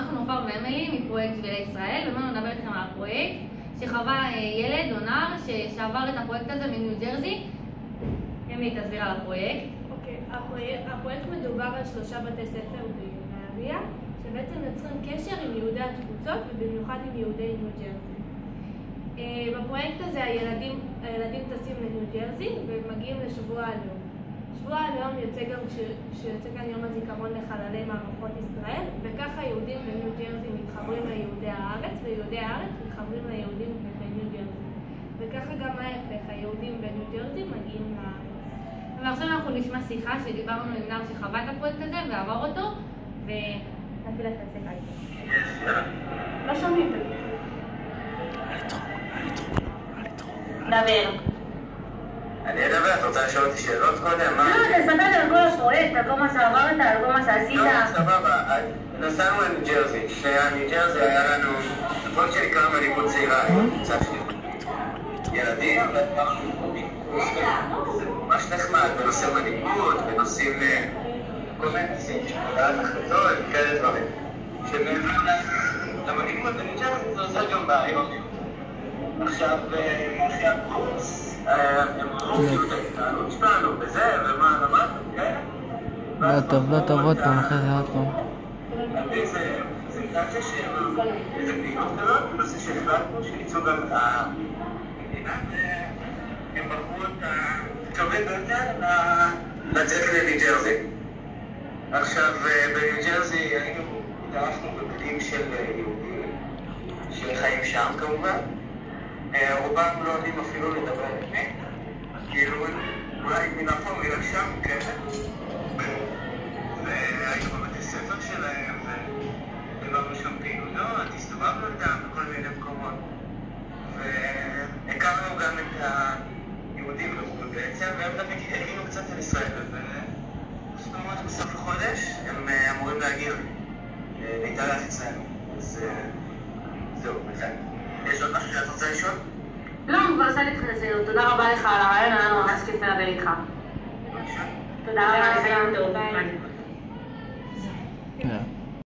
אנחנו נופר ואמילי מפרויקט שבילי ישראל, ובאנו לדבר איתכם על הפרויקט שחווה ילד או נער שעבר את הפרויקט הזה מניו ג'רזי. אמילי, תסביר על הפרויקט. אוקיי, הפרויקט מדובר על 3 בתי ספר בנהריה, שבעצם יוצרים קשר עם יהודי התפוצות ובמיוחד עם יהודי ניו ג'רזי. בפרויקט הזה הילדים טסים לניו ג'רזי ומגיעים לשבוע הלאום. שבוע הלאום יוצא גם כשיוצא כאן יום הזיכרון לחללי מערכות ישראל, וככה יהודים בניו ג'רזי מתחברים ליהודי הארץ, ויהודי הארץ מתחברים ליהודים בניו ג'רזי. וככה גם ההפך, היהודים בניו ג'רזי מגיעים לארץ. ועכשיו אנחנו נשמע שיחה שדיברנו עם נער שחווה את הפרויקט הזה ועבר אותו, ונתחיל את השיחה איתו. לא שומעים. דבר. אני אדבר, את רוצה לשאול אותי שאלות קודם? לא, תספר לי על כל הפרויקט, על כל מה שעברת, על כל מה שעשית. לא, סבבה, נסענו לניו ג'רזי. ניו ג'רזי היה לנו פרויקט שנקרא מנהיגות צעירה, קבוצה של ילדים, זה ממש נחמד, בנושא מנהיגות, בנושאים, כל מיני נושאים, קבלת החלטות, כאלה דברים. שמעבר למנהיגות בניו ג'רזי זה עושה גם ביום. עכשיו, אחרי הקורס, הם ראו את ההתנהלות שלנו בזה, ומה למדנו, כן? לא טוב, עוד פעם, אחרי זה עוד פעם. זה פרזנטציה של איזה פעילות כזאת, בנושא שהחלטנו שייצאו גם את המדינה, והם בחרו את הטובים ביותר לצאת לניו ג'רזי. עכשיו, בניו ג'רזי התארחנו בבתים של יהודים, שחיים שם כמובן. רובם לא יודעים אפילו לדבר עברית, כאילו אולי מן הפה ומן שם כאלה. והיינו בבתי ספר שלהם, ודיברנו שם פעילויות, הסתובבנו איתם בכל מיני מקומות. והכרנו גם את היהודים בעצם, והם תמיד הגיעו קצת על ישראל. ופשוט ממש בסוף החודש הם אמורים להגיע להתארח אצלנו. אז זהו, בינתיים. יש עוד משהו שאת רוצה לשאול? לא, אני כבר עושה להתחיל לסדר. תודה רבה לך על הרעיון, היה לנו ממש כיף לדבר איתך. תודה רבה, ביי.